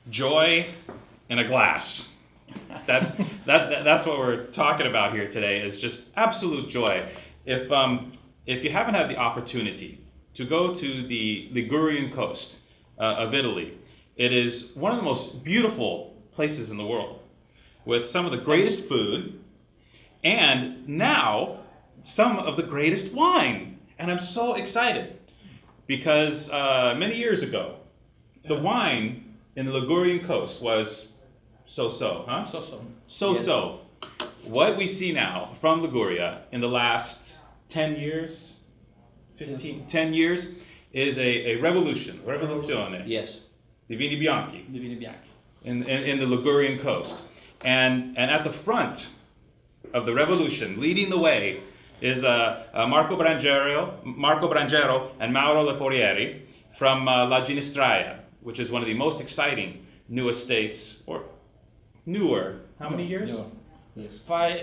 Joy in a glass. That's what we're talking about here today. Is just absolute joy. If you haven't had the opportunity to go to the Ligurian coast of Italy, it is one of the most beautiful places in the world, with some of the greatest food, and now some of the greatest wine. And I'm so excited because many years ago, the wine in the Ligurian coast was so-so, huh? So-so. So-so. What we see now from Liguria in the last 10 years, 10 years, is a revolution, revoluzione, Yes. di vini bianchi, Di vini bianchi. in the Ligurian coast. And at the front of the revolution, leading the way, is Marco Brangero and Mauro Leporieri from La Ginestraia, which is one of the most exciting new estates, or newer. How many years? No. Yes.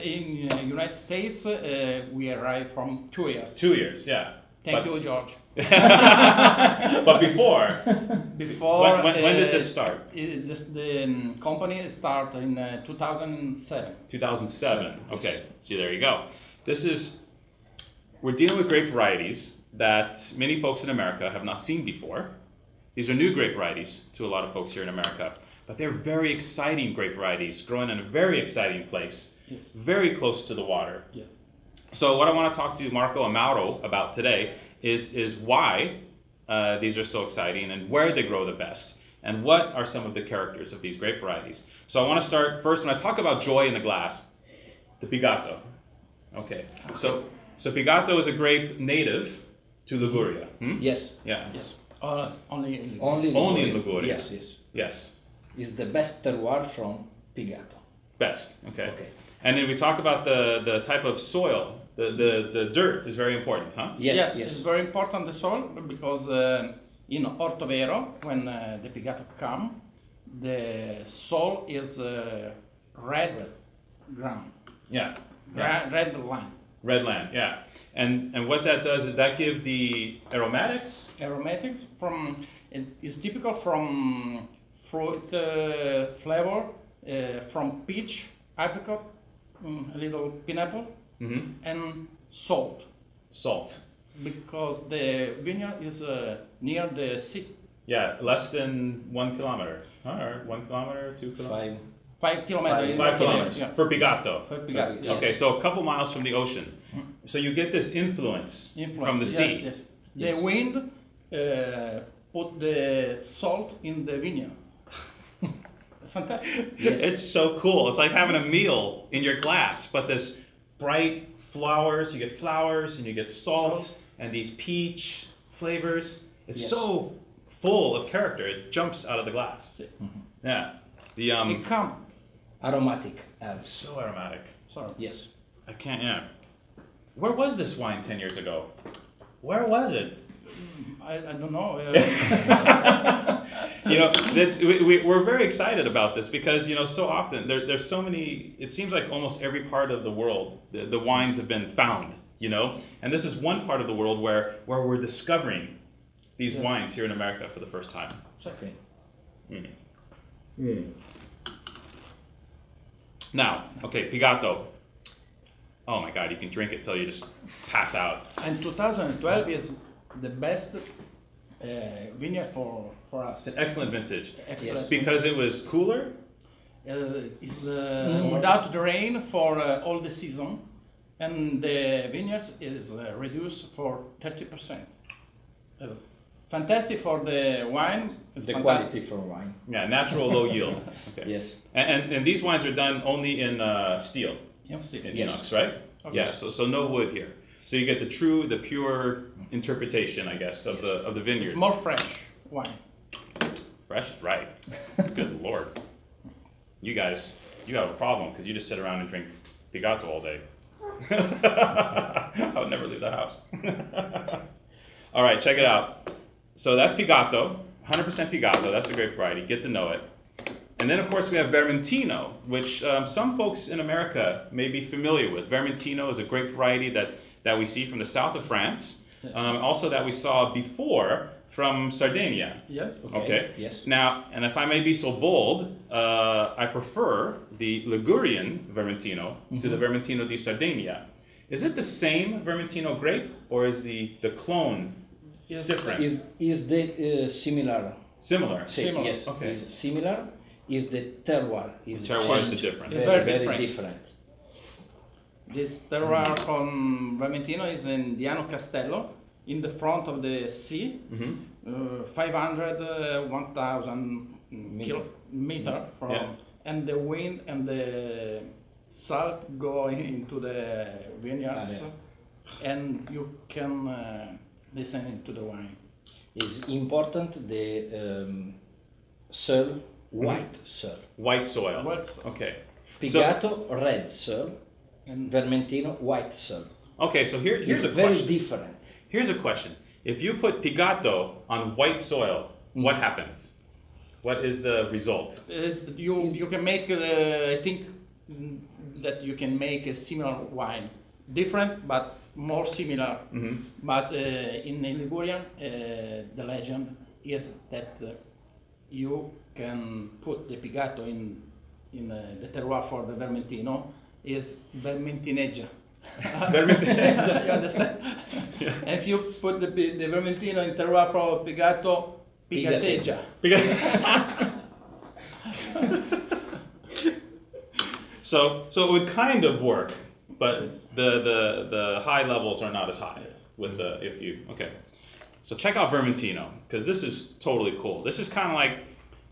In United States, we arrived from 2 years. 2 years, yeah. Thank you, George. But before, Before when did this start? The company started in 2007. 2007. Okay, so there you go. We're dealing with grape varieties that many folks in America have not seen before. These are new grape varieties to a lot of folks here in America, but they're very exciting grape varieties, growing in a very exciting place, very close to the water. Yeah. So what I want to talk to Marco and Mauro about today is why these are so exciting and where they grow the best, and what are some of the characters of these grape varieties. So I want to start first, when I talk about joy in the glass, the Pigato. Okay, so Pigato is a grape native to Liguria. Hmm? Yes. Yeah. Yes. Only. Only in Liguria. Yes, yes. Yes. It's the best terroir from Pigato. Best. Okay. Okay. And then we talk about the type of soil. The dirt is very important, huh? Yes, It's very important, the soil, because in Ortovero, when the Pigato come, the soil is red ground, Yeah. red line. Red land, yeah. And what that does is that give the aromatics. Aromatics it is typical from fruit flavor, from peach, apricot, a little pineapple, and salt. Salt. Because the vineyard is near the sea. Yeah, less than 1 kilometer. Huh? Or 1 kilometer, 2 kilometers? 5 kilometers. 5 kilometers. Yeah. For Pigato. For Pigato, yes. Okay, so a couple miles from the ocean. So you get this influence from the Yes, sea. yes. Yes. The wind put the salt in the vineyard. Fantastic. Yes. It's so cool. It's like having a meal in your glass, but this bright flowers, you get flowers and you get salt and these peach flavors. It's Yes. so full of character. It jumps out of the glass. Yeah. The It come. Aromatic as. so aromatic. Sorry. Yes. I can't, yeah. Where was this wine 10 years ago? Where was it? I don't know. You know, we're very excited about this because, you know, so often there's so many, it seems like almost every part of the world, the wines have been found, you know? And this is one part of the world where we're discovering these wines here in America for the first time. Okay. Now, okay, Pigato. Oh my God, you can drink it till you just pass out. And 2012 is the best vineyard for us. It's an excellent vintage. Excellent. Yes. Because it was cooler. It's without the rain for all the season, and the vineyards is reduced for 30%. Fantastic for the wine. It's The fantastic. quality for wine. Yeah, natural low yield. Okay. Yes. And these wines are done only in steel, Yes. in Yes. inox, right? Okay. Yeah, so no wood here. So you get the pure interpretation, I guess, of the vineyard. It's more fresh wine. Fresh, right? Good Lord, you guys, you have a problem because you just sit around and drink Pigato all day. I would never leave the house. All right, check it out. So that's Pigato, 100% Pigato. That's the grape variety. Get to know it. And then, of course, we have Vermentino, which some folks in America may be familiar with. Vermentino is a grape variety that we see from the south of France. also that we saw before from Sardinia. Yes. Okay. Yes. Now, and if I may be so bold, I prefer the Ligurian Vermentino to the Vermentino di Sardinia. Is it the same Vermentino grape, or is the clone different? Is the similar? Similar. Similar. Yes. Okay. Is similar. Is the terroir? Is Terroir is the changed. difference. It's Very, very very different. different. This terroir from Vermentino is in Diano Castello, in the front of the sea, 500, 1,000 kilometer from, Yeah. and the wind and the salt go into the vineyards, and you can listen into the wine. Is important the soil, white soil. White soil. What? Okay. Pigato, red soil, And Vermentino, white soil. Okay, so here's It's a very question. different. Here's a question. If you put Pigato on white soil, what happens? What is the result? you can make I think that you can make a similar wine, different but more similar. But in Ligurian, the legend is that you can put the Pigato in the terroir for the Vermentino is Vermentineggia. Vermentino. You understand? And if you put the Vermentino in terroir for Pigato, Pigateggia. So it would kind of work, but the high levels are not as high with the if you okay. So check out Vermentino because this is totally cool. This is kind of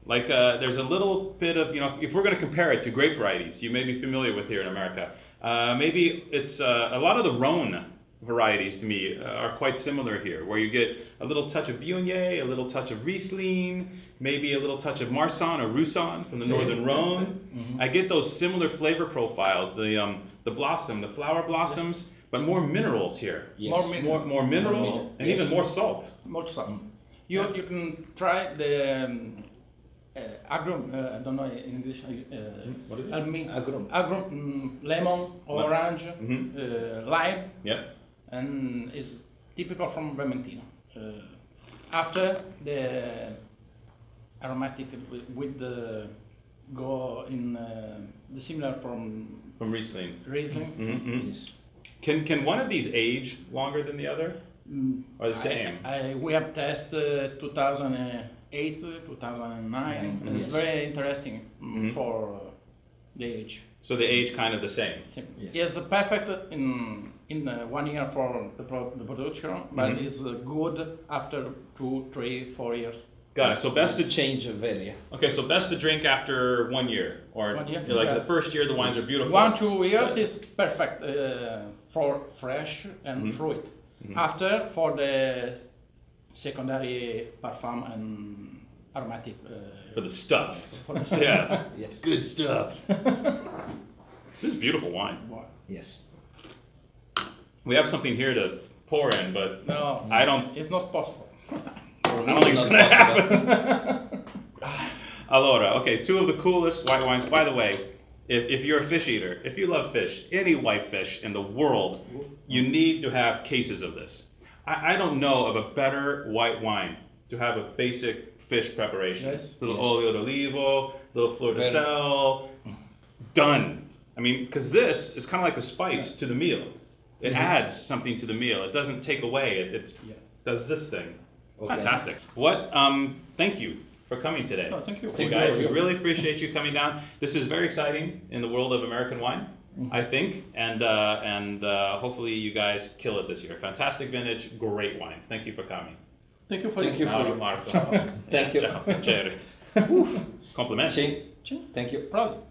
like there's a little bit of if we're going to compare it to grape varieties you may be familiar with here in America. Maybe it's a lot of the Rhone varieties to me are quite similar here, where you get a little touch of Viognier, a little touch of Riesling, maybe a little touch of Marsanne or Roussanne from the northern Rhone. I get those similar flavor profiles, the blossom, the flower blossoms, but more minerals here. Yes. More mineral, and Yes. even more salt. More salt. You can try the agrum. I don't know in English. What is it? Agrum. Agrum, lemon, orange, lime, Yeah. and it's typical from Vermentino. After the aromatic with the go in the similar from From Riesling. Riesling. Yes. Can one of these age longer than the other, or the same? We have tested 2008, 2009. And Yes. it's very interesting for the age. So the age kind of the same. Yes. It's perfect in 1 year for the production, but it's good after 2, 3, 4 years. Got it. So best to Change very. Okay, so best to drink after 1 year, or 1 year, like yeah. the first year the wines are beautiful. 1, 2 years is perfect for fresh and fruit. After for the secondary parfum and aromatic. For the stuff. For the stuff. Yeah. Yes. Good stuff. This is beautiful wine. Yes. We have something here to pour in, but No, I don't. it's not possible. I don't think it's gonna happen. Allora, okay, 2 of the coolest white wines. By the way, if you're a fish eater, if you love fish, any white fish in the world, you need to have cases of this. I don't know of a better white wine to have a basic fish preparation. Yes. Little Yes. olio d'olivo, little fleur de Very- sel, done. I mean, because this is kind of like a spice to the meal. It adds something to the meal. It doesn't take away. It does this thing. Okay. Fantastic. What? Thank you for coming today. No, thank you. You guys, we really appreciate you coming down. This is very exciting in the world of American wine, I think, and hopefully you guys kill it this year. Fantastic vintage, great wines. Thank you for coming. Thank you for Thank you for Marco. Thank you. Ciao. Piacere. Complimenti. Thank you. Proud.